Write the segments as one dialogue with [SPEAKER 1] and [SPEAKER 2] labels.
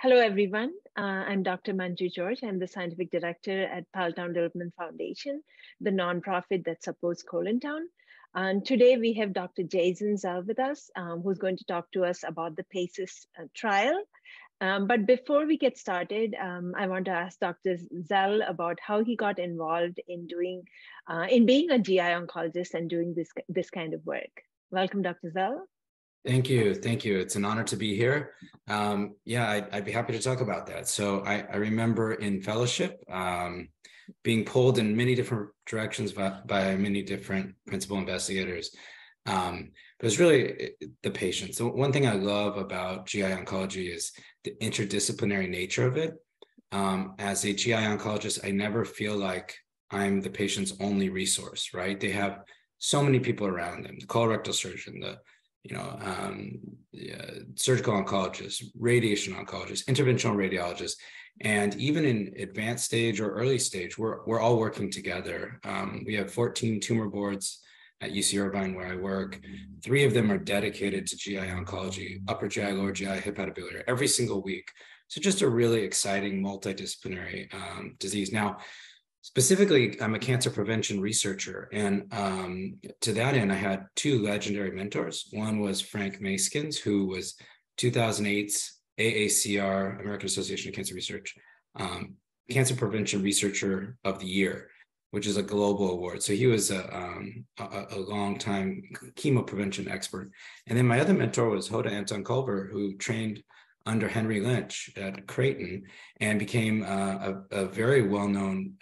[SPEAKER 1] Hello, everyone. I'm Dr. Manju George. I'm the Scientific Director at Paltown Development Foundation, the nonprofit that supports Paltown. And today we have Dr. Jason Zell with us, who's going to talk to us about the PACES trial. But before we get started, I want to ask Dr. Zell about how he got involved in being a GI oncologist and doing this kind of work. Welcome, Dr. Zell.
[SPEAKER 2] Thank you. Thank you. It's an honor to be here. I'd be happy to talk about that. So I remember in fellowship being pulled in many different directions by many different principal investigators. But it's really the patient. So one thing I love about GI oncology is the interdisciplinary nature of it. As a GI oncologist, I never feel like I'm the patient's only resource, right? They have so many people around them, the colorectal surgeon, the surgical oncologist, radiation oncologist, interventional radiologist, and even in advanced stage or early stage, we're all working together. We have 14 tumor boards at UC Irvine where I work. 3 of them are dedicated to GI oncology, upper GI, lower GI, hepatobiliary, every single week. So just a really exciting multidisciplinary disease. Now, specifically, I'm a cancer prevention researcher, and to that end, I had 2 legendary mentors. One was Frank Maskins, who was 2008's AACR, American Association of Cancer Research, Cancer Prevention Researcher of the Year, which is a global award. So he was a long-time chemoprevention expert. And then my other mentor was Hoda Anton Culver, who trained under Henry Lynch at Creighton and became a very well-known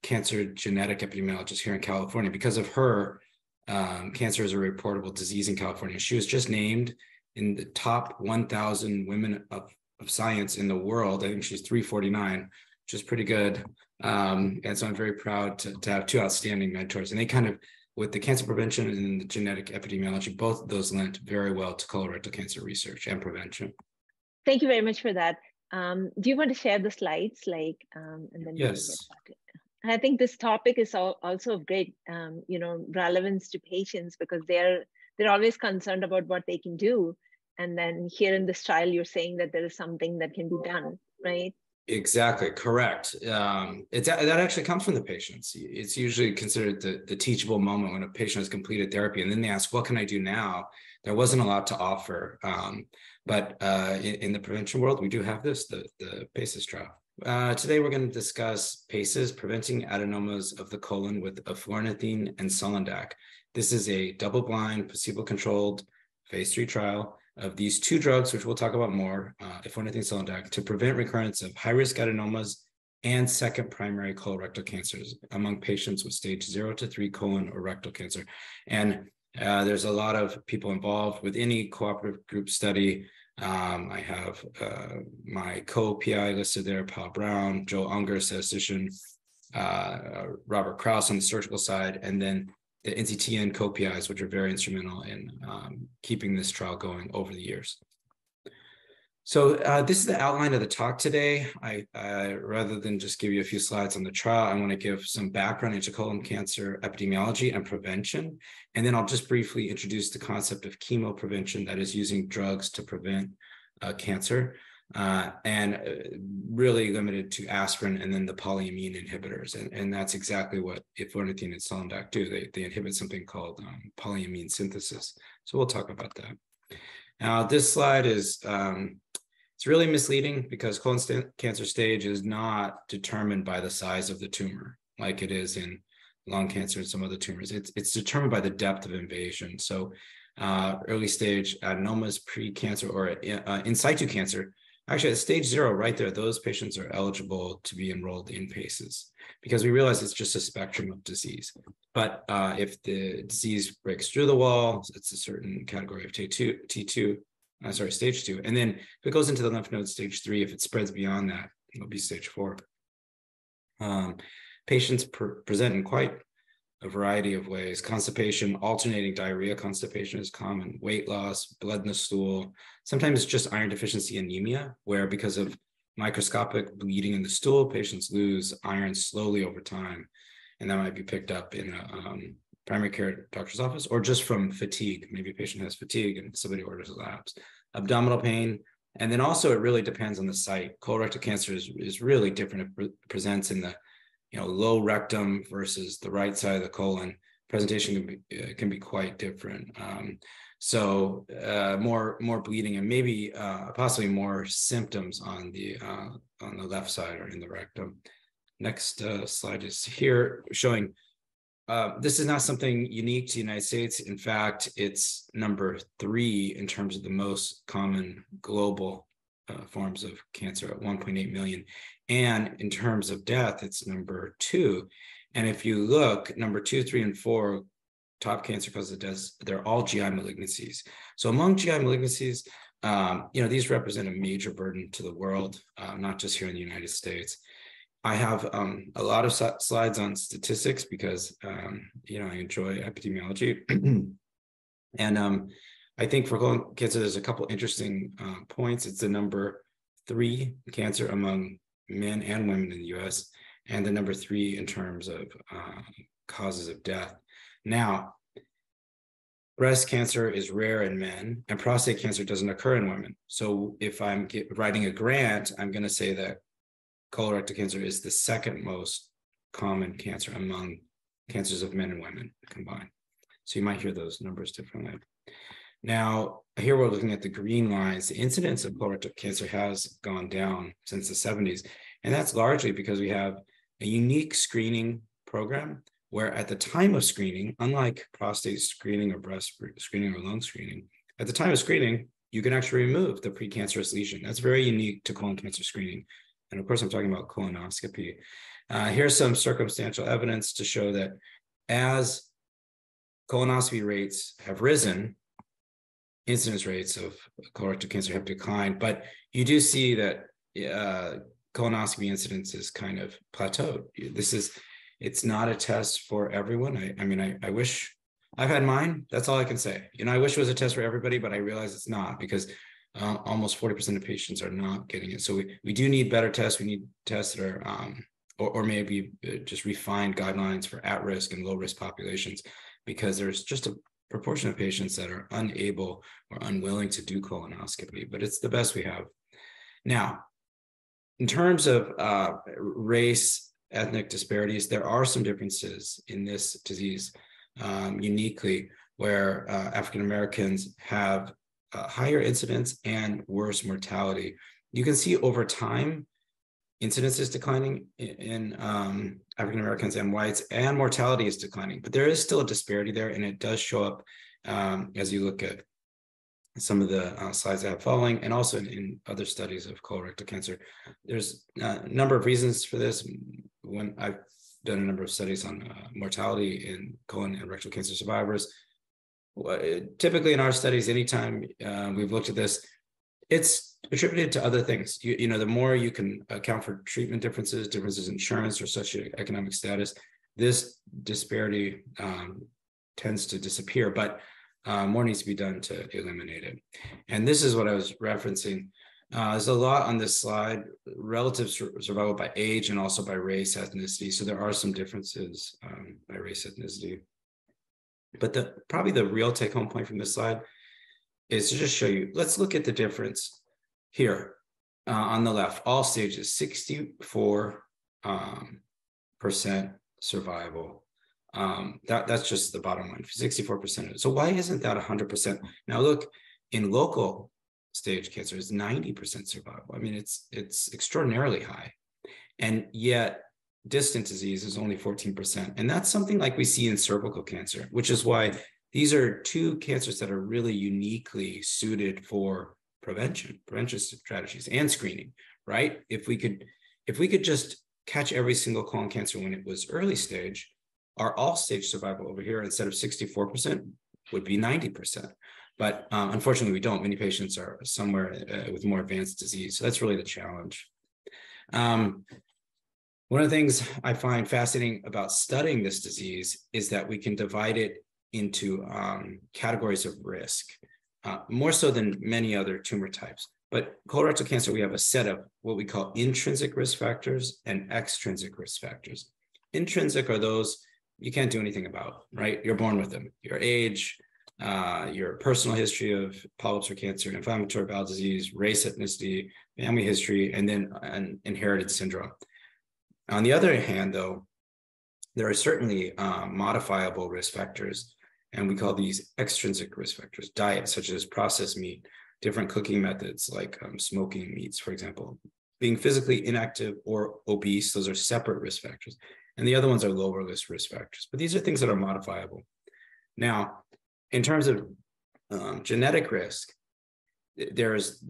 [SPEAKER 2] cancer genetic epidemiologist here in California. Because of her, cancer is a reportable disease in California. She was just named in the top 1,000 women of science in the world. I think she's 349, which is pretty good. And so I'm very proud to have 2 outstanding mentors. And they kind of, with the cancer prevention and the genetic epidemiology, both of those lent very well to colorectal cancer research and prevention.
[SPEAKER 1] Thank you very much for that. Do you want to share the slides, and then
[SPEAKER 2] yes.
[SPEAKER 1] We can get started? And I think this topic is also of great, relevance to patients because they're always concerned about what they can do, and then here in this trial, you're saying that there is something that can be done, right?
[SPEAKER 2] Exactly, correct. That actually comes from the patients. It's usually considered the teachable moment when a patient has completed therapy, and then they ask, "What can I do now?" There wasn't a lot to offer, but in the prevention world, we do have this, the PACES trial. Today, we're going to discuss PACES, preventing adenomas of the colon with eflornithine and sulindac. This is a double-blind, placebo-controlled phase 3 trial of these 2 drugs, which we'll talk about more, eflornithine and sulindac, to prevent recurrence of high-risk adenomas and second primary colorectal cancers among patients with stage 0 to 3 colon or rectal cancer. And there's a lot of people involved with any cooperative group study. I have my co-PI listed there, Paul Brown, Joel Unger, statistician, Robert Krause on the surgical side, and then the NCTN co-PIs, which are very instrumental in keeping this trial going over the years. So this is the outline of the talk today. I rather than just give you a few slides on the trial, I want to give some background into colon cancer epidemiology and prevention. And then I'll just briefly introduce the concept of chemoprevention, that is using drugs to prevent cancer, and really limited to aspirin and then the polyamine inhibitors. And that's exactly what eflornithine and sulindac do. They inhibit something called polyamine synthesis. So we'll talk about that. Now, this slide is it's really misleading because colon cancer stage is not determined by the size of the tumor like it is in lung cancer and some other tumors. It's determined by the depth of invasion. So early stage adenomas, pre-cancer, or in situ cancer, actually at stage 0 right there, those patients are eligible to be enrolled in PACES because we realize it's just a spectrum of disease. But if the disease breaks through the wall, it's a certain category of stage 2. And then if it goes into the lymph node, stage 3, if it spreads beyond that, it'll be stage 4. Patients present in quite a variety of ways. Constipation, alternating diarrhea, constipation is common, weight loss, blood in the stool. Sometimes it's just iron deficiency anemia, where because of microscopic bleeding in the stool, patients lose iron slowly over time. And that might be picked up in a primary care doctor's office, or just from fatigue. Maybe a patient has fatigue and somebody orders labs. Abdominal pain, And then also it really depends on the site. Colorectal cancer is really different. It presents in the low rectum versus the right side of the colon. Presentation can be quite different. So more bleeding and maybe possibly more symptoms on the left side or in the rectum. Next slide is here showing this is not something unique to the United States. In fact, it's number 3 in terms of the most common global forms of cancer at 1.8 million. And in terms of death, it's number 2. And if you look, number 2, 3, and 4, top cancer causes of death, they're all GI malignancies. So among GI malignancies, these represent a major burden to the world, not just here in the United States. I have a lot of slides on statistics because, I enjoy epidemiology. And I think for colon cancer, there's a couple interesting points. It's the number 3 cancer among men and women in the US, and the number 3 in terms of causes of death. Now, breast cancer is rare in men, and prostate cancer doesn't occur in women. So if I'm writing a grant, I'm going to say that colorectal cancer is the second most common cancer among cancers of men and women combined. So you might hear those numbers differently. Now, here we're looking at the green lines. The incidence of colorectal cancer has gone down since the 70s. And that's largely because we have a unique screening program where at the time of screening, unlike prostate screening or breast screening or lung screening, at the time of screening, you can actually remove the precancerous lesion. That's very unique to colon cancer screening. And of course, I'm talking about colonoscopy. Here's some circumstantial evidence to show that as colonoscopy rates have risen, incidence rates of colorectal cancer have declined, but you do see that colonoscopy incidence is kind of plateaued. It's not a test for everyone. I wish I've had mine. That's all I can say. I wish it was a test for everybody, but I realize it's not because almost 40% of patients are not getting it. So we do need better tests. We need tests that are, or maybe just refined guidelines for at-risk and low-risk populations, because there's just a proportion of patients that are unable or unwilling to do colonoscopy, but it's the best we have. Now, in terms of race, ethnic disparities, there are some differences in this disease uniquely, where African Americans have higher incidence and worse mortality. You can see over time, incidence is declining in African Americans and whites, and mortality is declining, but there is still a disparity there, and it does show up as you look at some of the slides I have following, and also in other studies of colorectal cancer. There's a number of reasons for this. When I've done a number of studies on mortality in colon and rectal cancer survivors, typically in our studies, anytime we've looked at this, it's attributed to other things. The more you can account for treatment differences in insurance or socioeconomic status, this disparity tends to disappear, but more needs to be done to eliminate it. And this is what I was referencing. There's a lot on this slide, relative survival by age and also by race, ethnicity. So there are some differences by race, ethnicity. But probably the real take-home point from this slide is to just show you, let's look at the difference here on the left, all stages, 64% survival. That's just the bottom line, 64%. So why isn't that 100%? Now look, in local stage cancer, it's 90% survival. It's extraordinarily high. And yet distant disease is only 14%. And that's something like we see in cervical cancer, which is why these are two cancers that are really uniquely suited for prevention strategies and screening, right? If we could just catch every single colon cancer when it was early stage, our all stage survival over here, instead of 64%, would be 90%. But unfortunately, we don't. Many patients are somewhere with more advanced disease. So that's really the challenge. One of the things I find fascinating about studying this disease is that we can divide it into categories of risk, more so than many other tumor types. But colorectal cancer, we have a set of what we call intrinsic risk factors and extrinsic risk factors. Intrinsic are those you can't do anything about, right? You're born with them. Your age, your personal history of polyps or cancer, inflammatory bowel disease, race, ethnicity, family history, and then an inherited syndrome. On the other hand, though, there are certainly modifiable risk factors, and we call these extrinsic risk factors. Diet, such as processed meat, different cooking methods like smoking meats, for example. Being physically inactive or obese, those are separate risk factors. And the other ones are lower risk factors. But these are things that are modifiable. Now, in terms of genetic risk, there's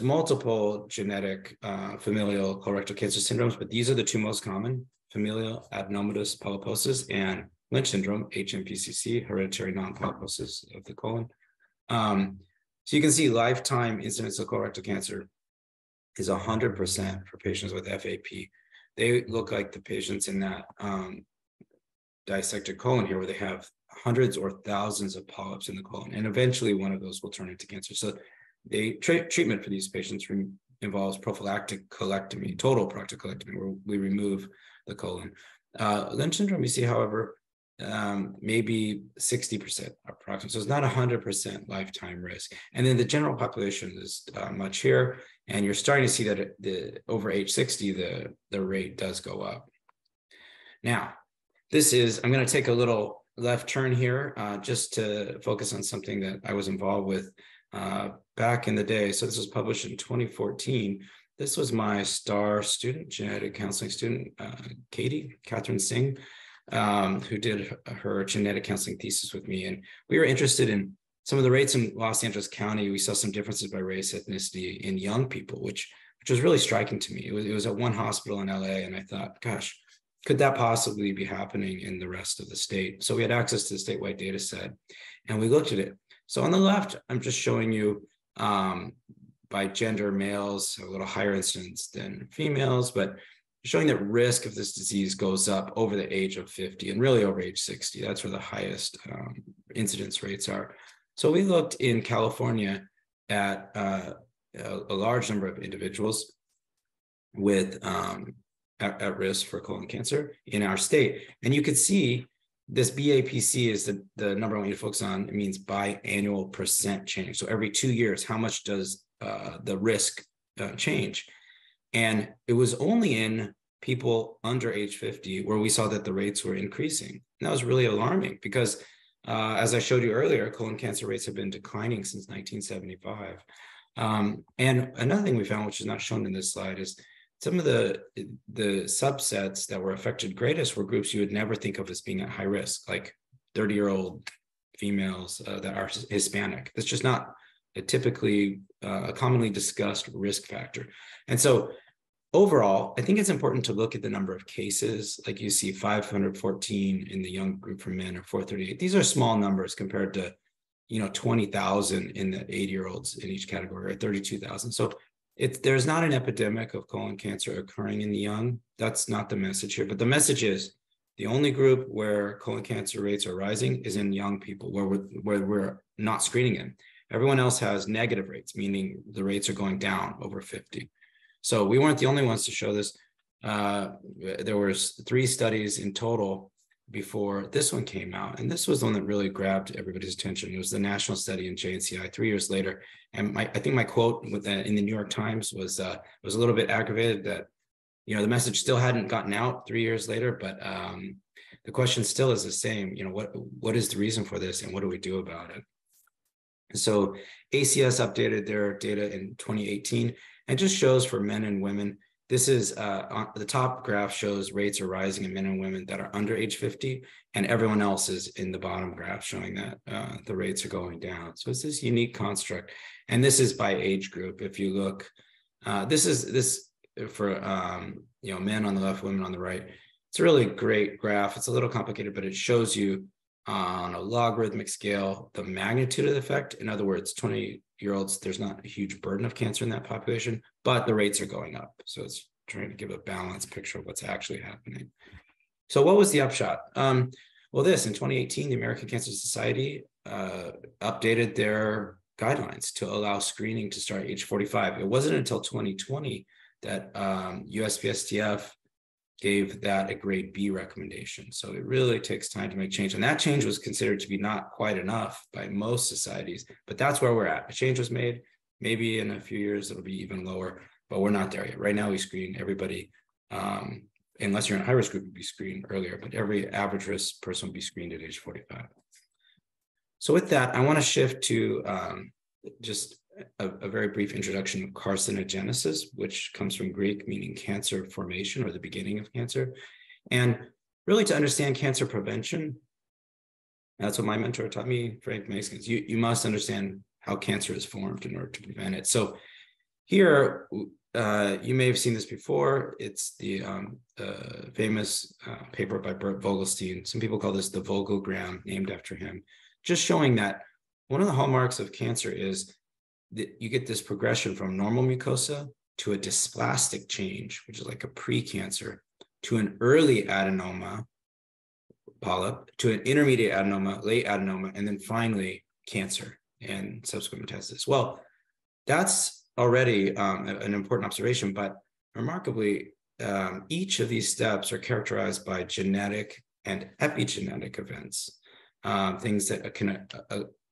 [SPEAKER 2] multiple genetic familial colorectal cancer syndromes, but these are the two most common: familial adenomatous polyposis and Lynch syndrome, HNPCC, hereditary non-polyposis of the colon. So you can see lifetime incidence of colorectal cancer is 100% for patients with FAP. They look like the patients in that dissected colon here, where they have hundreds or thousands of polyps in the colon, and eventually one of those will turn into cancer. So the treatment for these patients involves prophylactic colectomy, total prostatectomy, where we remove the colon. Lynch syndrome, you see, however, maybe 60% approximately. So it's not 100% lifetime risk. And then the general population is much here. And you're starting to see that over age 60, the rate does go up. Now, I'm going to take a little left turn here just to focus on something that I was involved with back in the day. So this was published in 2014. This was my star student, genetic counseling student, Catherine Singh, who did her genetic counseling thesis with me. And we were interested in some of the rates in Los Angeles County. We saw some differences by race, ethnicity in young people, which was really striking to me. It was at one hospital in LA, and I thought, gosh, could that possibly be happening in the rest of the state? So we had access to the statewide data set, and we looked at it. So on the left, I'm just showing you by gender, males have a little higher incidence than females, but showing that risk of this disease goes up over the age of 50 and really over age 60. That's where the highest incidence rates are. So we looked in California at a large number of individuals with at risk for colon cancer in our state. And you could see this BAPC is the number I want you to focus on. It means biannual percent change. So every 2 years, how much does the risk change? And it was only in people under age 50 where we saw that the rates were increasing. And that was really alarming because, as I showed you earlier, colon cancer rates have been declining since 1975. And another thing we found, which is not shown in this slide, is some of the subsets that were affected greatest were groups you would never think of as being at high risk, like 30-year-old females that are Hispanic. That's just not a typically a commonly discussed risk factor. And so overall, I think it's important to look at the number of cases. Like you see 514 in the young group for men, or 438. These are small numbers compared to 20,000 in the 80-year-olds in each category, or 32,000. So there's not an epidemic of colon cancer occurring in the young. That's not the message here. But the message is the only group where colon cancer rates are rising is in young people, where we're not screening in. Everyone else has negative rates, meaning the rates are going down over 50. So we weren't the only ones to show this. There was 3 studies in total before this one came out. And this was the one that really grabbed everybody's attention. It was the national study in JNCI 3 years later. And I think my quote in the New York Times was a little bit aggravated that, the message still hadn't gotten out 3 years later, but the question still is the same. What is the reason for this, and what do we do about it? So ACS updated their data in 2018 and just shows for men and women. This is on the top graph shows rates are rising in men and women that are under age 50, and everyone else is in the bottom graph showing that the rates are going down. So it's this unique construct, and this is by age group. If you look, this for men on the left, women on the right. It's a really great graph. It's a little complicated, but it shows you on a logarithmic scale the magnitude of the effect. In other words, 20-year-olds, there's not a huge burden of cancer in that population, but the rates are going up. So it's trying to give a balanced picture of what's actually happening. So what was the upshot? Well, in 2018, the American Cancer Society updated their guidelines to allow screening to start at age 45. It wasn't until 2020 that USPSTF gave that a grade B recommendation. So it really takes time to make change. And that change was considered to be not quite enough by most societies, but that's where we're at. A change was made. Maybe in a few years, it'll be even lower, but we're not there yet. Right now, we screen everybody. Unless you're in a high risk group, you'd be screened earlier, but every average risk person will be screened at age 45. So with that, I want to shift to just a very brief introduction of carcinogenesis, which comes from Greek, meaning cancer formation or the beginning of cancer. And really to understand cancer prevention, that's what my mentor taught me, Frank Maskins. You must understand how cancer is formed in order to prevent it. So here, you may have seen this before. It's the famous paper by Bert Vogelstein. Some people call this the Vogelgram, named after him, just showing that one of the hallmarks of cancer is that you get this progression from normal mucosa to a dysplastic change, which is like a pre-cancer, to an early adenoma polyp, to an intermediate adenoma, late adenoma, and then finally cancer and subsequent metastasis. Well, that's already an important observation, but remarkably, each of these steps are characterized by genetic and epigenetic events, things that can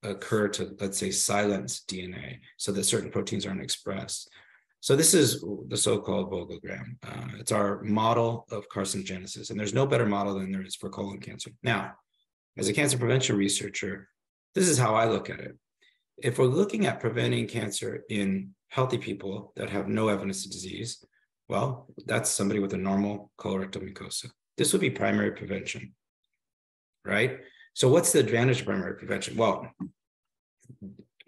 [SPEAKER 2] occur to, let's say, silence DNA so that certain proteins aren't expressed. So this is the so-called Vogelgram. It's our model of carcinogenesis, and there's no better model than there is for colon cancer. Now, as a cancer prevention researcher, this is how I look at it. If we're looking at preventing cancer in healthy people that have no evidence of disease, well, that's somebody with a normal colorectal mucosa. This would be primary prevention, right? So what's the advantage of primary prevention? Well,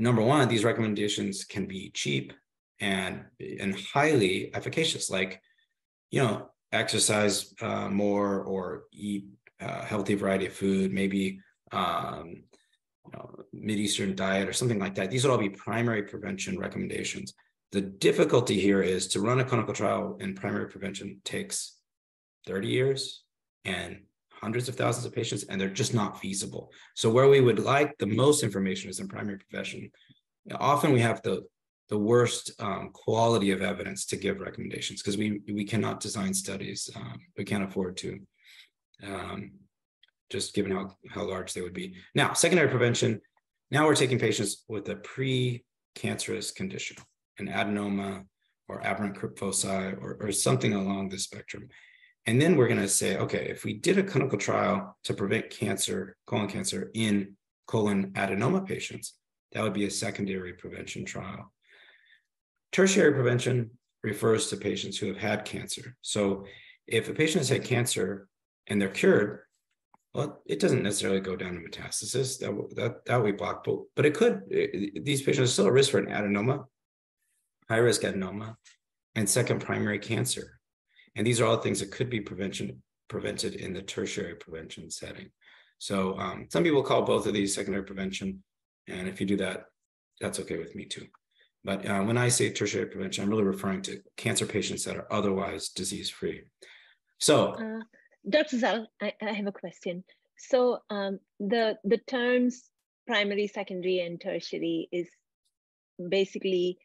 [SPEAKER 2] number one, these recommendations can be cheap and highly efficacious, like, exercise more or eat a healthy variety of food, maybe Mideastern diet or something like that. These would all be primary prevention recommendations. The difficulty here is to run a clinical trial in primary prevention takes 30 years and hundreds of thousands of patients, and they're just not feasible. So where we would like the most information is in primary prevention. Often we have the worst quality of evidence to give recommendations because we cannot design studies. We can't afford to, just given how large they would be. Now, secondary prevention, now we're taking patients with a pre-cancerous condition, an adenoma or aberrant crypt foci or something along this spectrum. And then we're going to say, okay, if we did a clinical trial to prevent cancer, colon cancer in colon adenoma patients, that would be a secondary prevention trial. Tertiary prevention refers to patients who have had cancer. So if a patient has had cancer and they're cured, well, it doesn't necessarily go down to metastasis. That we block, but it could. These patients are still at risk for an adenoma, high-risk adenoma, and second primary cancer. And these are all things that could be prevented in the tertiary prevention setting. So some people call both of these secondary prevention. And if you do that, that's okay with me too. But when I say tertiary prevention, I'm really referring to cancer patients that are otherwise disease-free. So,
[SPEAKER 1] Dr. Zell, I have a question. So the terms primary, secondary, and tertiary is basically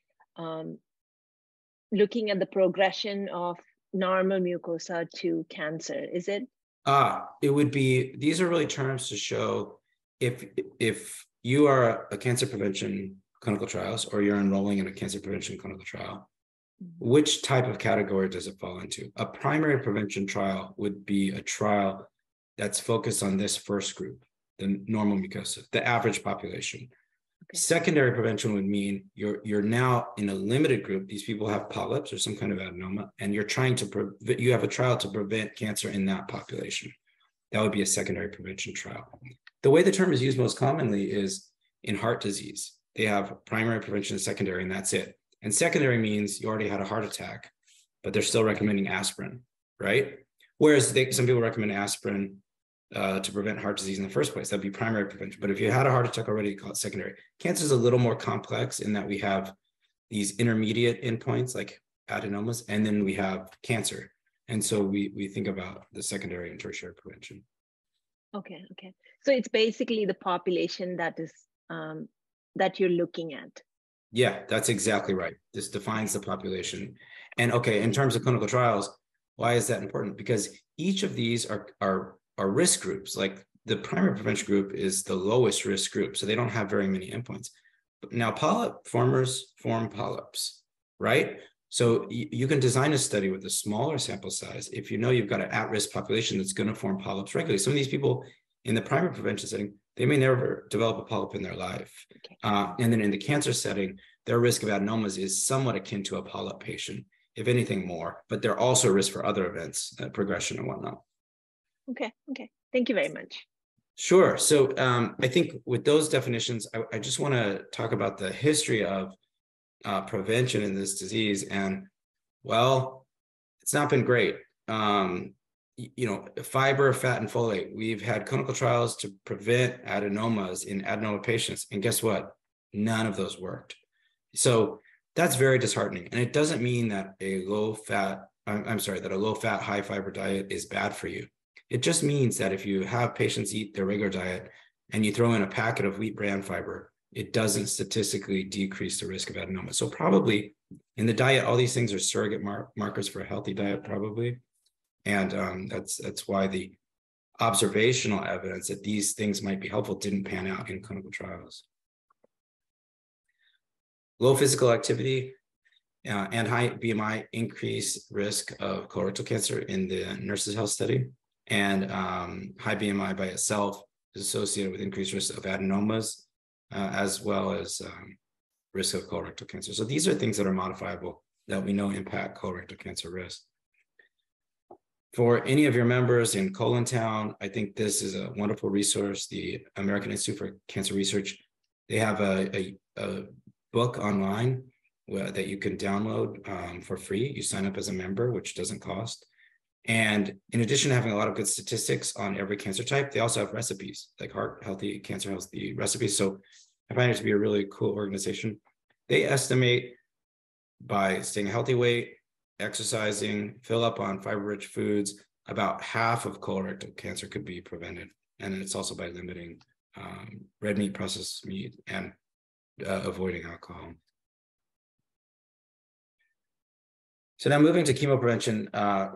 [SPEAKER 1] looking at the progression of normal mucosa to cancer, is it?
[SPEAKER 2] It would be, these are really terms to show if you are a cancer prevention clinical trials or you're enrolling in a cancer prevention clinical trial, which type of category does it fall into? A primary prevention trial would be a trial that's focused on this first group, the normal mucosa, the average population. Okay. Secondary prevention would mean you're now in a limited group. These people have polyps or some kind of adenoma, and you're trying to you have a trial to prevent cancer in that population. That would be a secondary prevention trial. The way the term is used most commonly is in heart disease. They have primary prevention and secondary, and that's it. And secondary means you already had a heart attack, but they're still recommending aspirin, right? Whereas some people recommend aspirin to prevent heart disease in the first place. That'd be primary prevention. But if you had a heart attack already, you call it secondary. Cancer is a little more complex in that we have these intermediate endpoints like adenomas, and then we have cancer. And so we think about the secondary and tertiary prevention.
[SPEAKER 1] Okay. So it's basically the population that is that you're looking at.
[SPEAKER 2] Yeah, that's exactly right. This defines the population. And okay, in terms of clinical trials, Why is that important? Because each of these are risk groups. Like the primary prevention group is the lowest risk group, so they don't have very many endpoints. But now polyp formers form polyps, right? So you can design a study with a smaller sample size if you know you've got an at-risk population that's going to form polyps regularly. Some of these people in the primary prevention setting, they may never develop a polyp in their life.
[SPEAKER 1] Okay.
[SPEAKER 2] And then in the cancer setting, their risk of adenomas is somewhat akin to a polyp patient, if anything more, but they're also a risk for other events, progression and whatnot.
[SPEAKER 1] Okay. Thank you very much.
[SPEAKER 2] Sure. So I think with those definitions, I just want to talk about the history of prevention in this disease. And well, it's not been great. Fiber, fat, and folate. We've had clinical trials to prevent adenomas in adenoma patients. And guess what? None of those worked. So that's very disheartening. And it doesn't mean that a low fat, high fiber diet is bad for you. It just means that if you have patients eat their regular diet and you throw in a packet of wheat bran fiber, it doesn't statistically decrease the risk of adenoma. So probably in the diet, all these things are surrogate markers for a healthy diet, probably. And that's why the observational evidence that these things might be helpful didn't pan out in clinical trials. Low physical activity and high BMI increase risk of colorectal cancer in the Nurses' Health Study. And high BMI by itself is associated with increased risk of adenomas, as well as risk of colorectal cancer. So these are things that are modifiable that we know impact colorectal cancer risk. For any of your members in Paltown, I think this is a wonderful resource. The American Institute for Cancer Research, they have a book online that you can download for free. You sign up as a member, which doesn't cost. And in addition to having a lot of good statistics on every cancer type, they also have recipes, like heart healthy, cancer healthy recipes. So I find it to be a really cool organization. They estimate by staying a healthy weight, exercising, fill up on fiber-rich foods, about half of colorectal cancer could be prevented. And it's also by limiting red meat, processed meat, and avoiding alcohol. So now moving to chemoprevention,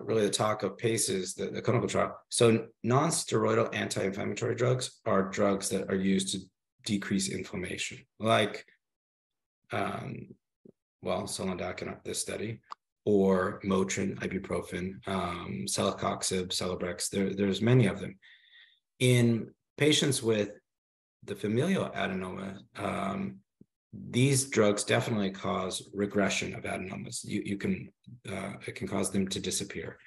[SPEAKER 2] really the talk of PACEs, the clinical trial. So non-steroidal anti-inflammatory drugs are drugs that are used to decrease inflammation, like, Selindac in this study, or Motrin, ibuprofen, celecoxib, Celebrex. There's many of them. In patients with the familial adenoma, these drugs definitely cause regression of adenomas. It can cause them to disappear.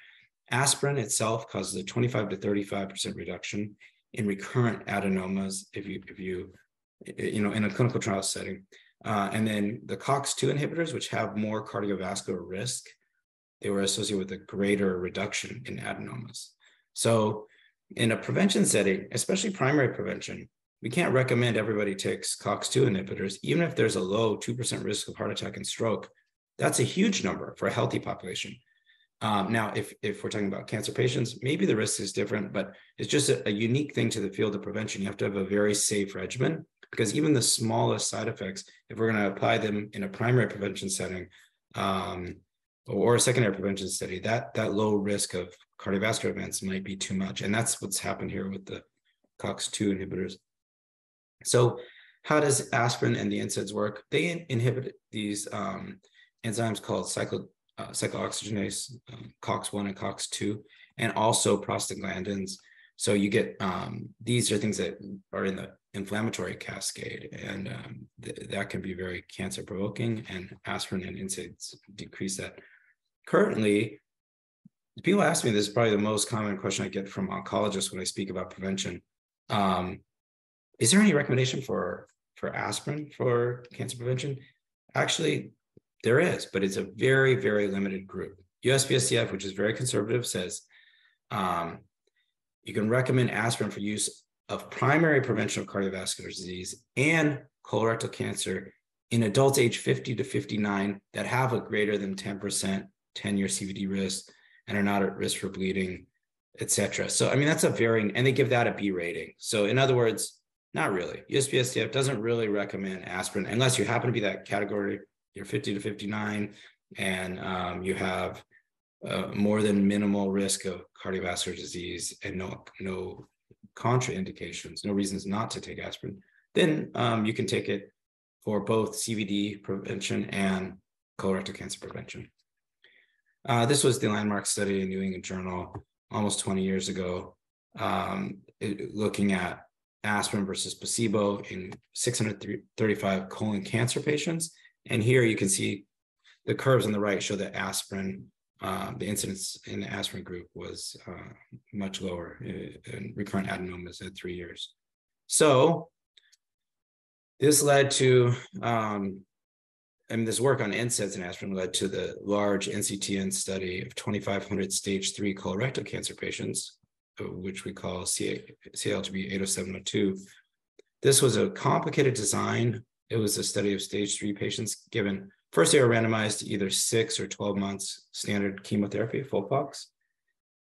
[SPEAKER 2] Aspirin itself causes a 25 to 35% reduction in recurrent adenomas if you in a clinical trial setting. And then the COX-2 inhibitors, which have more cardiovascular risk, they were associated with a greater reduction in adenomas. So in a prevention setting, especially primary prevention, we can't recommend everybody takes COX-2 inhibitors, even if there's a low 2% risk of heart attack and stroke. That's a huge number for a healthy population. Now, if we're talking about cancer patients, maybe the risk is different, but it's just a unique thing to the field of prevention. You have to have a very safe regimen, because even the smallest side effects, if we're going to apply them in a primary prevention setting or a secondary prevention study, that low risk of cardiovascular events might be too much. And that's what's happened here with the COX-2 inhibitors. So how does aspirin and the NSAIDs work? They inhibit these enzymes called cyclooxygenase, COX-1 and COX-2, and also prostaglandins. So you get, these are things that are in the inflammatory cascade, and that can be very cancer provoking, and aspirin and NSAIDs decrease that. Currently, people ask me, this is probably the most common question I get from oncologists when I speak about prevention. Is there any recommendation for aspirin for cancer prevention? Actually, there is, but it's a very, very limited group. USPSTF, which is very conservative, says you can recommend aspirin for use of primary prevention of cardiovascular disease and colorectal cancer in adults age 50 to 59 that have a greater than 10% 10-year CVD risk and are not at risk for bleeding, et cetera. So, I mean, that's and they give that a B rating. So in other words, not really. USPSTF doesn't really recommend aspirin unless you happen to be that category, you're 50 to 59, and you have more than minimal risk of cardiovascular disease and no contraindications, no reasons not to take aspirin, then you can take it for both CVD prevention and colorectal cancer prevention. This was the landmark study in New England Journal almost 20 years ago, looking at aspirin versus placebo in 635 colon cancer patients. And here you can see the curves on the right show that aspirin, the incidence in the aspirin group was much lower in recurrent adenomas at 3 years. So this led to, this work on NSAIDs and aspirin led to the large NCTN study of 2,500 stage 3 colorectal cancer patients, which we call CALGB 80702. This was a complicated design. It was a study of stage 3 patients given, first they were randomized to either 6 or 12 months standard chemotherapy, FOLFOX,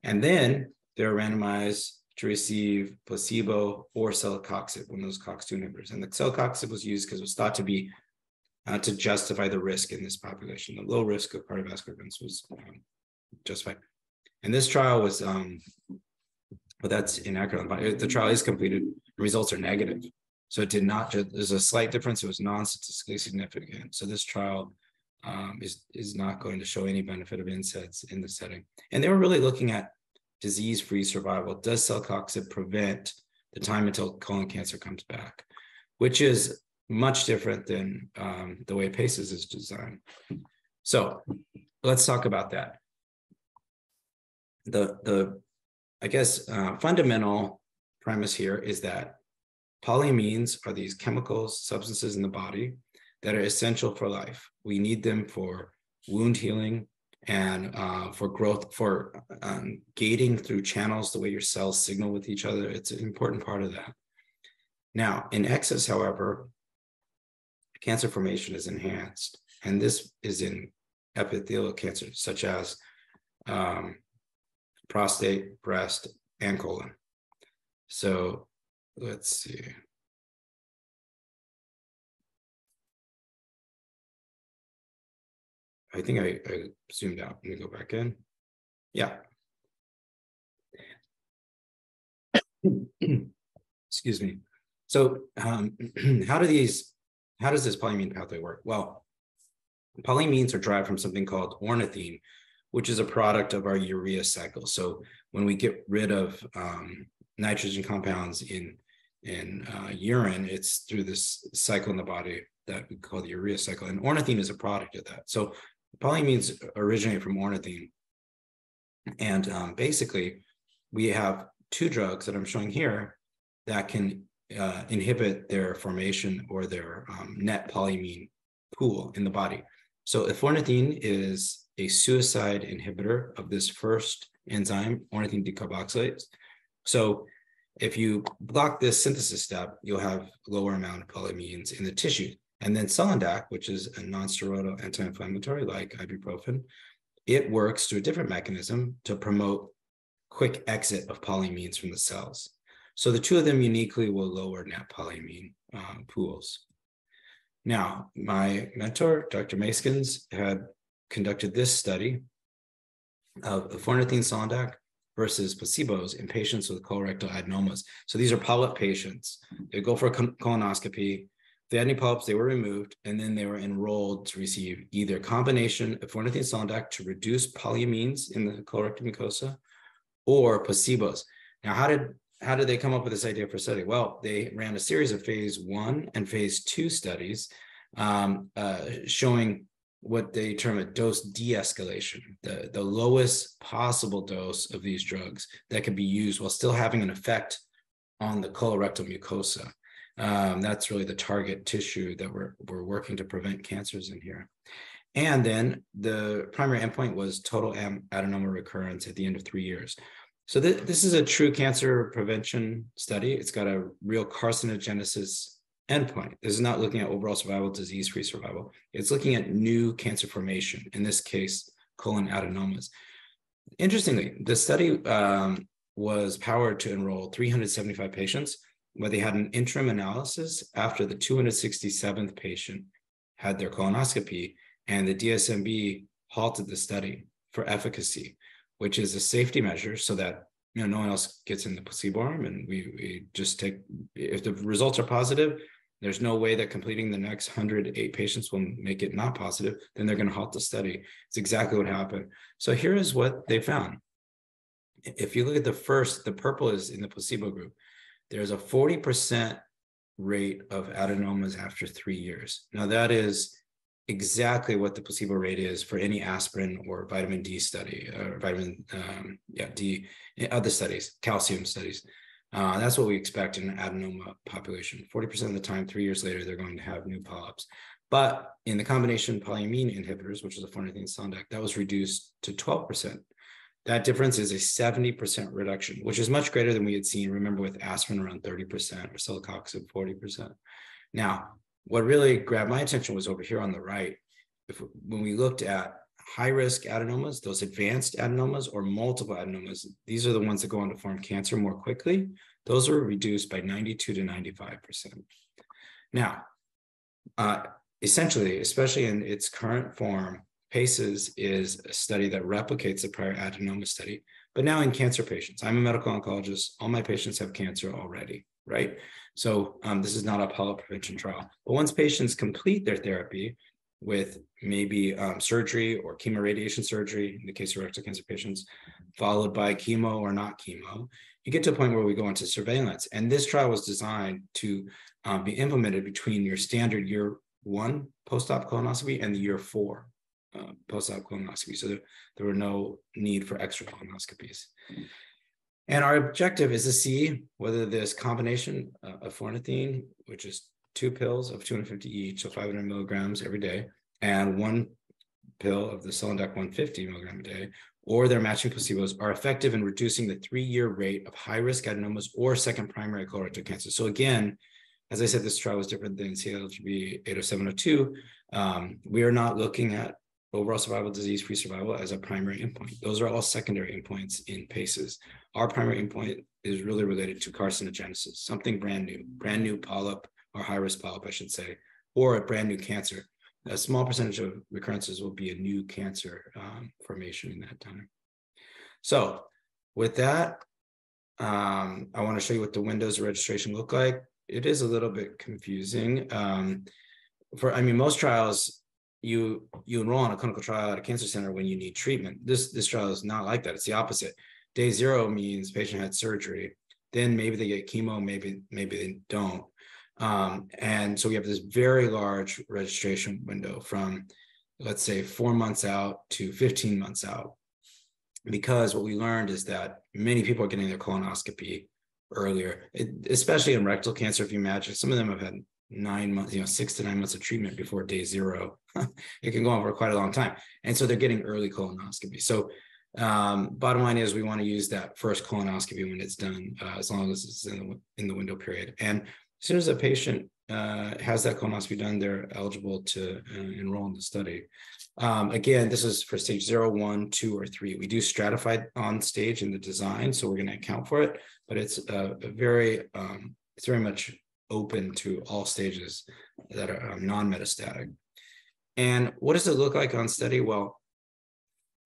[SPEAKER 2] and then they were randomized to receive placebo or celecoxib, one of those COX-2 inhibitors. And the celecoxib was used because it was thought to be to justify the risk in this population. The low risk of cardiovascular events was justified. And this trial was, but that's inaccurate. The trial is completed. The results are negative. So it did not, there's a slight difference. It was non-statistically significant. So this trial is not going to show any benefit of NSAIDs in the setting. And they were really looking at disease-free survival. Does celecoxib prevent the time until colon cancer comes back? Which is much different than the way PACES is designed. So let's talk about that. The fundamental premise here is that polyamines are these chemicals, substances in the body that are essential for life. We need them for wound healing and for growth, for gating through channels, the way your cells signal with each other. It's an important part of that. Now, in excess, however, cancer formation is enhanced, and this is in epithelial cancers such as prostate, breast, and colon. So let's see. I think I zoomed out. Let me go back in. Yeah. Excuse me. So how does this polyamine pathway work? Well, polyamines are derived from something called ornithine, which is a product of our urea cycle. So when we get rid of nitrogen compounds in urine, it's through this cycle in the body that we call the urea cycle. And ornithine is a product of that. So polyamines originate from ornithine. And basically, we have two drugs that I'm showing here that can inhibit their formation or their net polyamine pool in the body. So ornithine is a suicide inhibitor of this first enzyme, ornithine decarboxylase. So if you block this synthesis step, you'll have lower amount of polyamines in the tissue. And then Selandac, which is a non-steroidal anti-inflammatory like ibuprofen, it works through a different mechanism to promote quick exit of polyamines from the cells. So the two of them uniquely will lower net polyamine pools. Now, my mentor, Dr. Maskins, had conducted this study of ornithine Selandac versus placebos in patients with colorectal adenomas. So these are polyp patients. They go for a colonoscopy. If they had any polyps, they were removed, and then they were enrolled to receive either combination of ornithine Selandac to reduce polyamines in the colorectal mucosa or placebos. Now, how did they come up with this idea for study? Well, they ran a series of phase 1 and phase 2 studies showing what they term a dose de-escalation, the lowest possible dose of these drugs that can be used while still having an effect on the colorectal mucosa. That's really the target tissue that we're working to prevent cancers in here. And then the primary endpoint was total adenoma recurrence at the end of 3 years. So this is a true cancer prevention study. It's got a real carcinogenesis endpoint. This is not looking at overall survival, disease-free survival. It's looking at new cancer formation, in this case, colon adenomas. Interestingly, the study was powered to enroll 375 patients, where they had an interim analysis after the 267th patient had their colonoscopy, and the DSMB halted the study. for efficacy, which is a safety measure so that no one else gets in the placebo arm, and we just take, if the results are positive, there's no way that completing the next 108 patients will make it not positive, then they're going to halt the study. It's exactly what happened. So here is what they found. If you look at the purple is in the placebo group, there's a 40% rate of adenomas after 3 years. Now that is exactly what the placebo rate is for any aspirin or vitamin D study, or vitamin D, other studies, calcium studies. That's what we expect in an adenoma population. 40% of the time, 3 years later, they're going to have new polyps. But in the combination polyamine inhibitors, which is a farnesene Sondac, that was reduced to 12%. That difference is a 70% reduction, which is much greater than we had seen, remember, with aspirin around 30% or celecoxib 40%. Now, what really grabbed my attention was over here on the right. When we looked at high-risk adenomas, those advanced adenomas or multiple adenomas, these are the ones that go on to form cancer more quickly. Those are reduced by 92 to 95%. Now, essentially, especially in its current form, PACES is a study that replicates the prior adenoma study, but now in cancer patients. I'm a medical oncologist. All my patients have cancer already, right? So this is not a polyp prevention trial. But once patients complete their therapy with maybe surgery or chemoradiation surgery, in the case of rectal cancer patients, followed by chemo or not chemo, you get to a point where we go into surveillance. And this trial was designed to be implemented between your standard year 1 post-op colonoscopy and the year 4 post-op colonoscopy. So there were no need for extra colonoscopies. And our objective is to see whether this combination of farnesene, which is 2 pills of 250 each, so 500 milligrams every day, and 1 pill of the Sondac 150 milligram a day, or their matching placebos, are effective in reducing the 3-year rate of high-risk adenomas or second primary colorectal cancer. So again, as I said, this trial was different than CLGB 80702. We are not looking at overall survival, disease-free survival as a primary endpoint. Those are all secondary endpoints in PACES. Our primary endpoint is really related to carcinogenesis, something brand new polyp, or high-risk polyp, I should say, or a brand new cancer. A small percentage of recurrences will be a new cancer formation in that time. So with that, I want to show you what the windows of registration look like. It is a little bit confusing. Most trials, you enroll in a clinical trial at a cancer center when you need treatment. This trial is not like that. It's the opposite. Day 0 means patient had surgery. Then maybe they get chemo, maybe they don't. And so we have this very large registration window from, let's say, 4 months out to 15 months out. Because what we learned is that many people are getting their colonoscopy earlier, especially in rectal cancer. If you imagine, some of them have had 9 months, 6 to 9 months of treatment before day 0. It can go on for quite a long time. And so they're getting early colonoscopy. So bottom line is we want to use that first colonoscopy when it's done, as long as it's in the window period. And as soon as a patient has that colonoscopy done, they're eligible to enroll in the study. Again, this is for stage 0, 1, 2, or 3. We do stratify on stage in the design, so we're going to account for it, but it's very much open to all stages that are non-metastatic. And what does it look like on study? Well,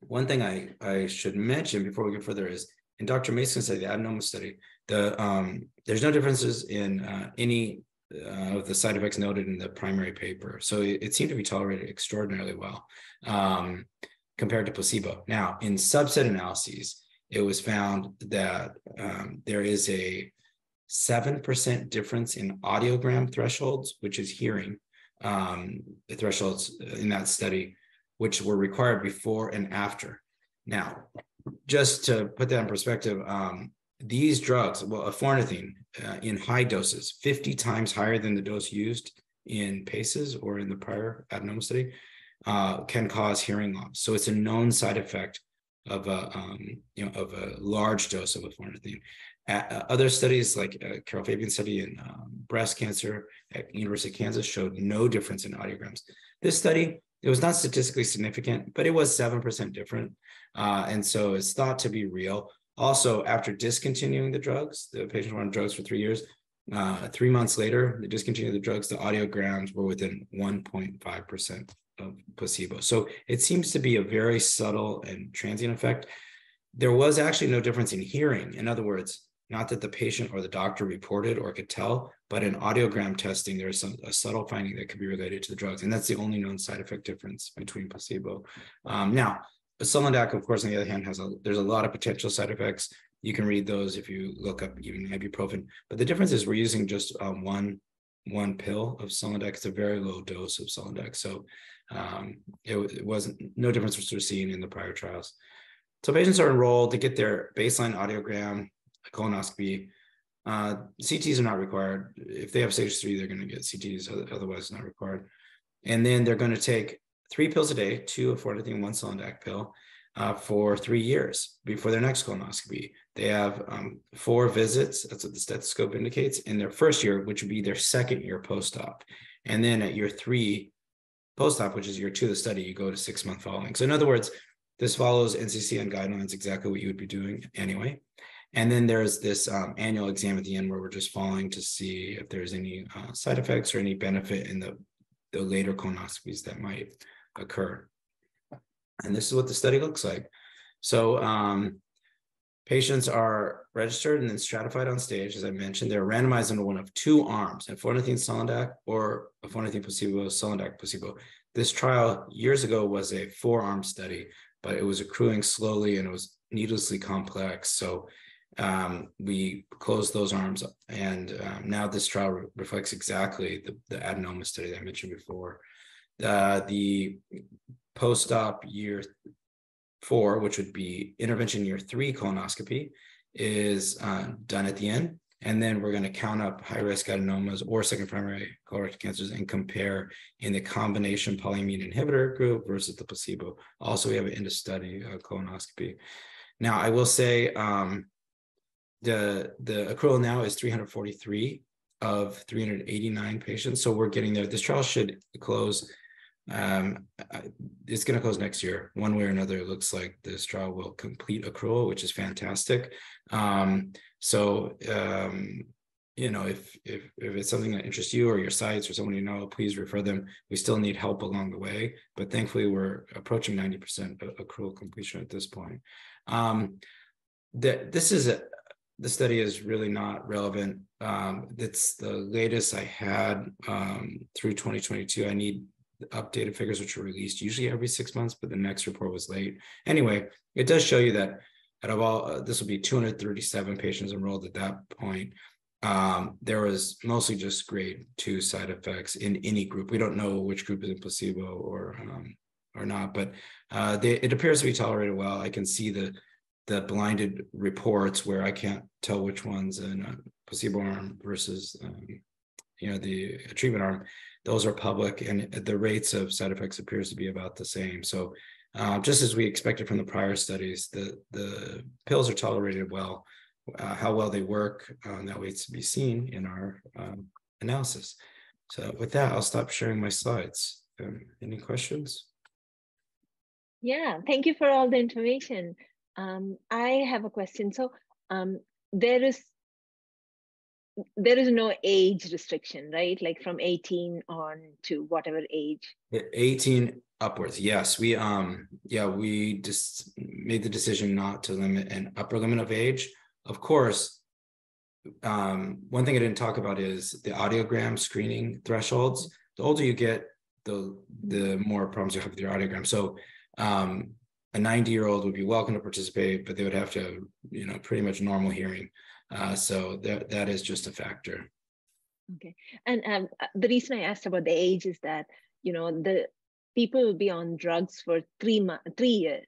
[SPEAKER 2] one thing I should mention before we go further is in Dr. Mason's study, the adenoma study, there's no differences in any of the side effects noted in the primary paper. So it seemed to be tolerated extraordinarily well compared to placebo. Now, in subset analyses, it was found that there is a 7% difference in audiogram thresholds, which is hearing, the thresholds in that study, which were required before and after. Now, just to put that in perspective, these drugs, well, farnesene in high doses, 50 times higher than the dose used in PACES or in the prior adenoma study, can cause hearing loss. So it's a known side effect of a large dose of a farnesene. Other studies like Carol Fabian's study in breast cancer at University of Kansas showed no difference in audiograms. This study, it was not statistically significant, but it was 7% different. And so it's thought to be real. Also, after discontinuing the drugs, the patients were on drugs for 3 years. 3 months later, they discontinued the drugs, the audiograms were within 1.5%. placebo. So it seems to be a very subtle and transient effect. There was actually no difference in hearing. In other words, not that the patient or the doctor reported or could tell, but in audiogram testing, there's a subtle finding that could be related to the drugs. And that's the only known side effect difference between placebo. Now, Sulindac, of course, on the other hand, there's a lot of potential side effects. You can read those if you look up even ibuprofen. But the difference is we're using just one pill of Sulindac. It's a very low dose of Sulindac. So it wasn't, no difference was seen in the prior trials. So patients are enrolled to get their baseline audiogram, colonoscopy. CTs are not required. If they have stage 3, they're going to get CTs, otherwise not required. And then they're going to take 3 pills a day, 2 of Fortithine, 1 Sulindac pill, for 3 years before their next colonoscopy. They have 4 visits, that's what the stethoscope indicates, in their first year, which would be their second year post-op. And then at year 3 post-op, which is year 2 of the study, you go to 6-month following. So in other words, this follows NCCN guidelines, exactly what you would be doing anyway. And then there's this annual exam at the end where we're just following to see if there's any side effects or any benefit in the later colonoscopies that might occur. And this is what the study looks like. So patients are registered and then stratified on stage. As I mentioned, they're randomized into one of 2 arms, a Fortithine Sulindac or a Fortithine placebo, Sulindac placebo. This trial years ago was a 4-arm study, but it was accruing slowly and it was needlessly complex. So we closed those arms, and now this trial reflects exactly the adenoma study that I mentioned before. The post-op year 4, which would be intervention year 3 colonoscopy, is done at the end. And then we're going to count up high-risk adenomas or second primary colorectal cancers and compare in the combination polyamine inhibitor group versus the placebo. Also, we have an end-of-study colonoscopy. Now, I will say the accrual now is 343 of 389 patients. So we're getting there. This trial should close. It's going to close next year. One way or another, it looks like this trial will complete accrual, which is fantastic. You know, if it's something that interests you or your sites or someone you know, please refer them. We still need help along the way, but thankfully we're approaching 90% accrual completion at this point. The study is really not relevant. It's the latest I had through 2022. I need updated figures, which are released usually every 6 months, but the next report was late. Anyway, it does show you that out of all, this will be 237 patients enrolled at that point. There was mostly just grade 2 side effects in any group. We don't know which group is in placebo or not, but it appears to be tolerated well. I can see the blinded reports where I can't tell which one's in a placebo arm versus the treatment arm. Those are public, and the rates of side effects appears to be about the same. So just as we expected from the prior studies, the pills are tolerated well. How well they work, that waits to be seen in our analysis. So with that, I'll stop sharing my slides. Any questions?
[SPEAKER 1] Yeah, thank you for all the information. I have a question. So there is no age restriction, right? Like from 18 on to whatever age.
[SPEAKER 2] 18 upwards. Yes, we just made the decision not to limit an upper limit of age. Of course, one thing I didn't talk about is the audiogram screening thresholds. The older you get, the more problems you have with your audiogram. So a 90-year-old would be welcome to participate, but they would have to have, pretty much normal hearing. So that is just a factor.
[SPEAKER 1] Okay. And the reason I asked about the age is that, the people will be on drugs for 3 years,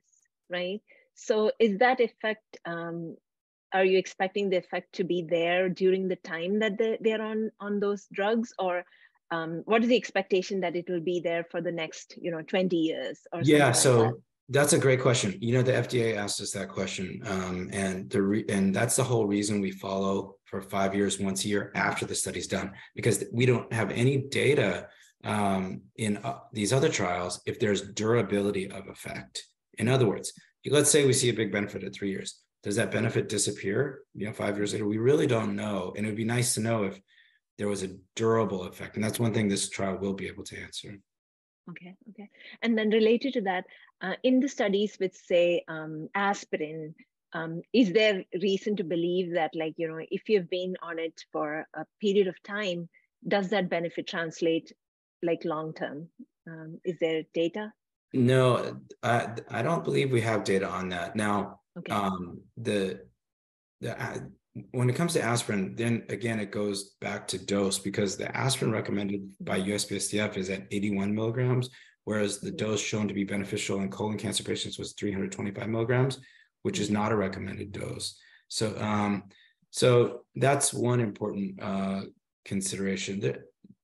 [SPEAKER 1] right? So is that effect, are you expecting the effect to be there during the time that they're on those drugs, or what is the expectation that it will be there for the next 20 years or something like that?
[SPEAKER 2] That's a great question. The FDA asked us that question, and that's the whole reason we follow for 5 years, once a year after the study's done, because we don't have any data in these other trials if there's durability of effect. In other words, let's say we see a big benefit at 3 years. Does that benefit disappear 5 years later? We really don't know, and it would be nice to know if there was a durable effect, and that's one thing this trial will be able to answer.
[SPEAKER 1] Okay, okay. And then related to that, in the studies with, say, aspirin, is there reason to believe that, like, you know, if you've been on it for a period of time, does that benefit translate like long term? Is there data?
[SPEAKER 2] No, I don't believe we have data on that. Now,
[SPEAKER 1] Okay.
[SPEAKER 2] the when it comes to aspirin, then again, it goes back to dose, because the aspirin recommended by USPSTF is at 81 milligrams, whereas the dose shown to be beneficial in colon cancer patients was 325 milligrams, which is not a recommended dose. So, so that's one important consideration.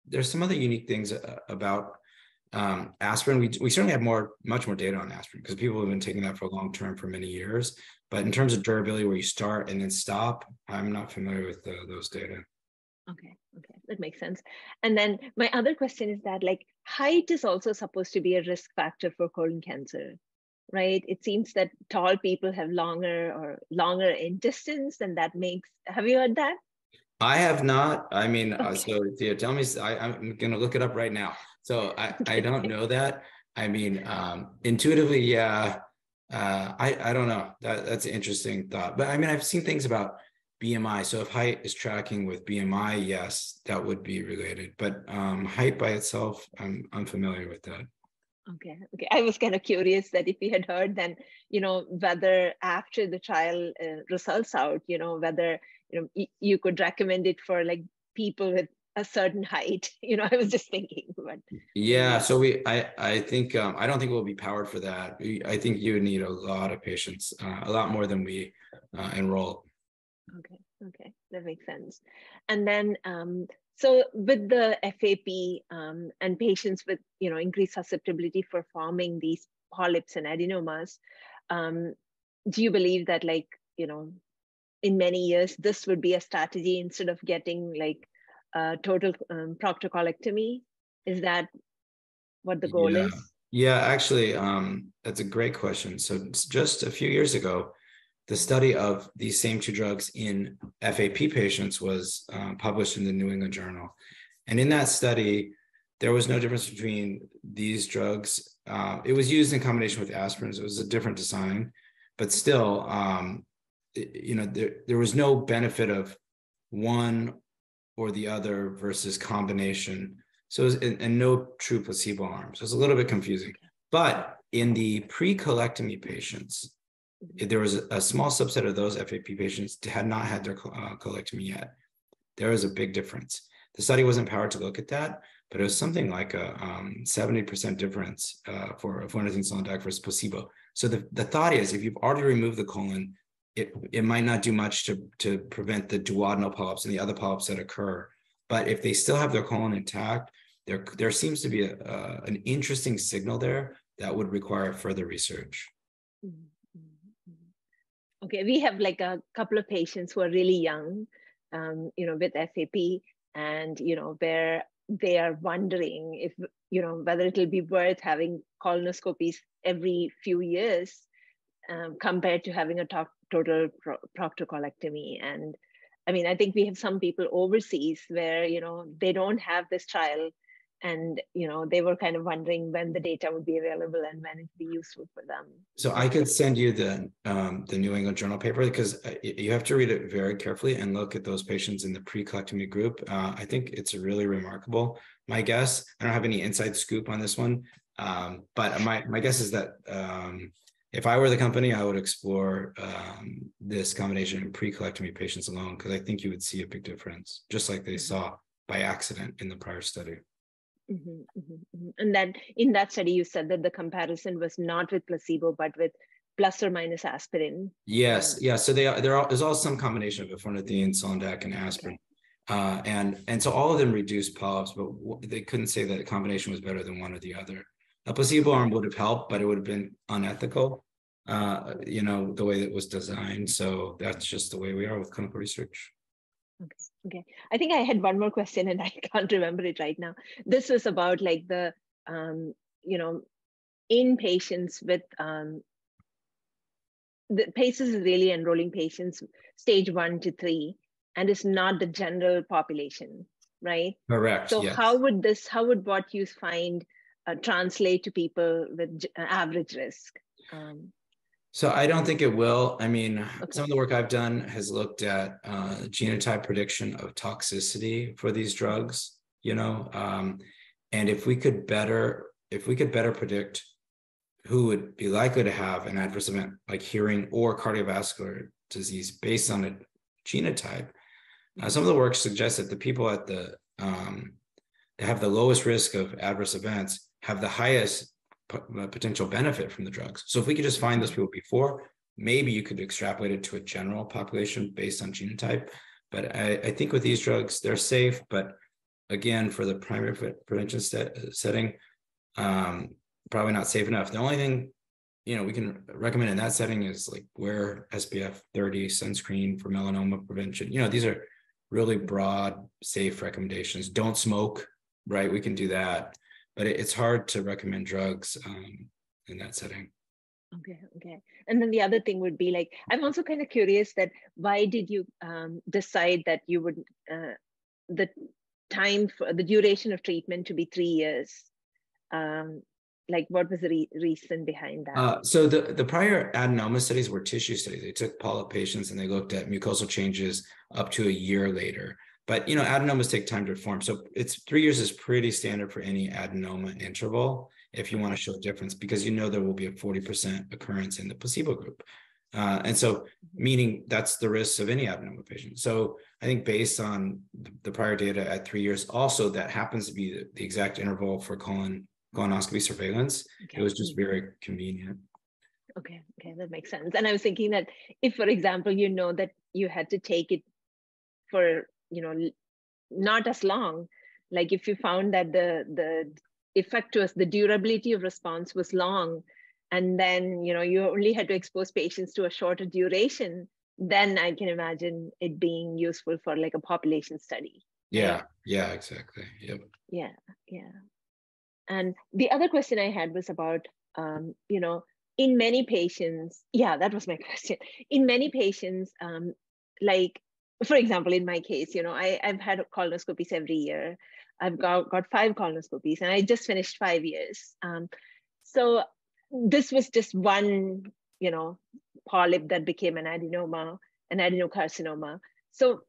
[SPEAKER 2] There's some other unique things about aspirin. We certainly have much more data on aspirin because people have been taking that for long term for many years. But in terms of durability, where you start and then stop, I'm not familiar with those data.
[SPEAKER 1] Okay, okay, that makes sense. And then my other question is that, like, height is also supposed to be a risk factor for colon cancer, right? It seems that tall people have longer intestines, and that makes. Have you heard that?
[SPEAKER 2] I have not. I mean,
[SPEAKER 1] Okay.
[SPEAKER 2] so yeah, tell me. I'm going to look it up right now. So I don't know that. I mean, intuitively, yeah. I don't know. That's an interesting thought. But I mean, I've seen things about BMI. So if height is tracking with BMI, yes, that would be related. But height by itself, I'm unfamiliar with that.
[SPEAKER 1] Okay, okay. I was kind of curious that if you had heard, then, you know, whether after the trial results out, you know, whether, you know, you could recommend it for like people with a certain height. You know, I was just thinking, but
[SPEAKER 2] Yeah,
[SPEAKER 1] maybe.
[SPEAKER 2] so I think I don't think we'll be powered for that. I think you would need a lot of patients, a lot more than we enroll.
[SPEAKER 1] Okay, okay, that makes sense. And then, so with the FAP and patients with, you know, increased susceptibility for forming these polyps and adenomas, um, do you believe that, like, you know, in many years, this would be a strategy instead of getting like total proctocolectomy? Is that what the goal
[SPEAKER 2] Yeah.
[SPEAKER 1] is?
[SPEAKER 2] Yeah, actually, that's a great question. So just a few years ago, the study of these same two drugs in FAP patients was published in the New England Journal. And in that study, there was no difference between these drugs. It was used in combination with aspirins. It was a different design, but still, you know, there was no benefit of one or the other versus combination. So it was, and no true placebo arm. So it's a little bit confusing. But in the pre-colectomy patients, there was a small subset of those FAP patients had not had their colectomy yet. There was a big difference. The study wasn't powered to look at that, but it was something like a 70% difference for eflornithine Solondac versus placebo. So the thought is, if you've already removed the colon, it might not do much to prevent the duodenal polyps and the other polyps that occur. But if they still have their colon intact, there seems to be an interesting signal there that would require further research.
[SPEAKER 1] Okay, we have like a couple of patients who are really young, you know, with FAP, and, you know, where they are wondering if, you know, whether it'll be worth having colonoscopies every few years compared to having a total proctocolectomy. And I mean, I think we have some people overseas where, you know, they don't have this trial, and, you know, they were kind of wondering when the data would be available and when it'd be useful for them.
[SPEAKER 2] So I could send you the New England Journal paper, because you have to read it very carefully and look at those patients in the pre-colectomy group. I think it's really remarkable. My guess, I don't have any inside scoop on this one, but my guess is that if I were the company, I would explore this combination in pre-colectomy patients alone, because I think you would see a big difference, just like they saw by accident in the prior study.
[SPEAKER 1] And then in that study, you said that the comparison was not with placebo, but with plus or minus aspirin.
[SPEAKER 2] Yes, yeah. So there's all some combination of eflornithine, Solondac, and aspirin, and so all of them reduced polyps, but they couldn't say that a combination was better than one or the other. A placebo arm would have helped, but it would have been unethical, you know, the way that it was designed. So that's just the way we are with clinical research.
[SPEAKER 1] Okay. Okay. I think I had one more question and I can't remember it right now. This was about like the, you know, in patients with, the PACES is really enrolling patients stage 1 to 3, and it's not the general population, right?
[SPEAKER 2] Correct.
[SPEAKER 1] So
[SPEAKER 2] Yes.
[SPEAKER 1] how would what you find translate to people with average risk?
[SPEAKER 2] So I don't think it will. I mean,
[SPEAKER 1] Okay.
[SPEAKER 2] some of the work I've done has looked at genotype prediction of toxicity for these drugs, and if we could better predict who would be likely to have an adverse event like hearing or cardiovascular disease based on a genotype, some of the work suggests that the people at that have the lowest risk of adverse events have the highest potential benefit from the drugs. So if we could just find those people before, maybe you could extrapolate it to a general population based on genotype. But I think with these drugs, they're safe. But again, for the primary prevention setting, probably not safe enough. The only thing we can recommend in that setting is like wear SPF 30 sunscreen for melanoma prevention. These are really broad, safe recommendations. Don't smoke, right? We can do that. But it's hard to recommend drugs in that setting.
[SPEAKER 1] Okay. And then the other thing would be like, I'm also kind of curious that why did you decide that you would, the time for the duration of treatment to be 3 years? Like what was the reason behind that?
[SPEAKER 2] So the prior adenoma studies were tissue studies. They took polyp patients and they looked at mucosal changes up to a year later. But adenomas take time to form. So 3 years is pretty standard for any adenoma interval if you want to show a difference, because there will be a 40% occurrence in the placebo group. And so meaning that's the risk of any adenoma patient. So I think based on the prior data at 3 years, also that happens to be the exact interval for colonoscopy surveillance. Okay. It was just very convenient.
[SPEAKER 1] Okay, that makes sense. And I was thinking that if, for example, that you had to take it for not as long, like if you found that the effect was the durability of response was long, and then you only had to expose patients to a shorter duration, then I can imagine it being useful for like a population study.
[SPEAKER 2] Yeah, yeah, exactly. Yep.
[SPEAKER 1] Yeah. And the other question I had was about in many patients, that was my question. In many patients, like for example, in my case, I've had colonoscopies every year. I've got 5 colonoscopies, and I just finished 5 years. So this was just one, polyp that became an adenoma, an adenocarcinoma. So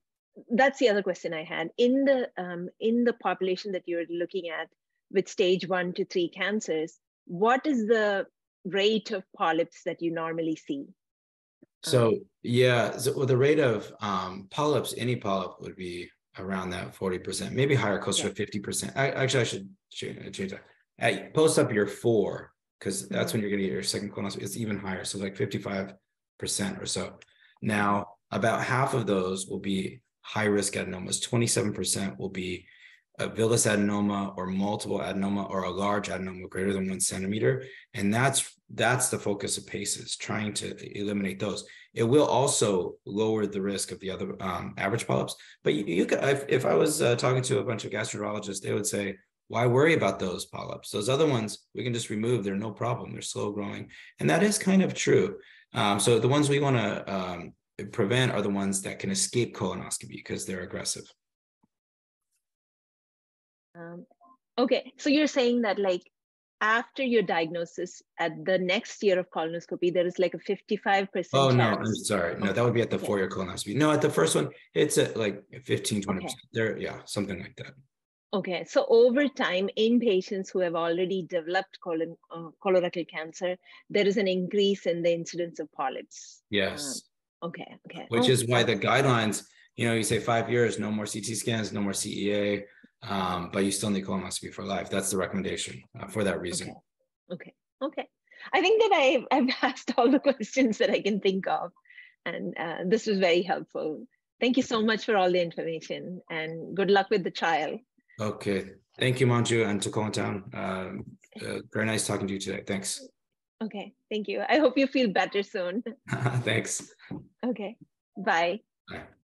[SPEAKER 1] that's the other question I had. In the population that you're looking at with stage 1 to 3 cancers, what is the rate of polyps that you normally see?
[SPEAKER 2] So the rate of polyps, any polyp would be around that 40%, maybe higher, closer to 50%. I should change that. Post up year 4, because that's when you're going to get your second colonoscopy. It's even higher, so like 55% or so. Now, about half of those will be high risk adenomas. 27% will be a villus adenoma or multiple adenoma or a large adenoma greater than 1 centimeter. And that's the focus of PACES, trying to eliminate those. It will also lower the risk of the other average polyps. But you could, if I was talking to a bunch of gastroenterologists, they would say, why worry about those polyps? Those other ones, we can just remove. They're no problem. They're slow growing. And that is kind of true. So the ones we want to prevent are the ones that can escape colonoscopy because they're aggressive.
[SPEAKER 1] Okay, so you're saying that like after your diagnosis at the next year of colonoscopy, there is like a 55%
[SPEAKER 2] Oh,
[SPEAKER 1] chance.
[SPEAKER 2] no, I'm sorry. No, that would be at the 4-year colonoscopy. No, at the first one, it's at like 15, 20%. There, something like that.
[SPEAKER 1] Okay, so over time in patients who have already developed colorectal cancer, there is an increase in the incidence of polyps.
[SPEAKER 2] Yes.
[SPEAKER 1] Okay.
[SPEAKER 2] Which is why the guidelines, you say 5 years, no more CT scans, no more CEA, but you still need colonoscopy for life. That's the recommendation for that reason.
[SPEAKER 1] Okay. I think that I've asked all the questions that I can think of, and this was very helpful. Thank you so much for all the information, and good luck with the trial.
[SPEAKER 2] Okay. Thank you, Manju, and to Paltown. Very nice talking to you today. Thanks.
[SPEAKER 1] Okay. Thank you. I hope you feel better soon.
[SPEAKER 2] Thanks.
[SPEAKER 1] Okay. Bye.
[SPEAKER 2] Bye.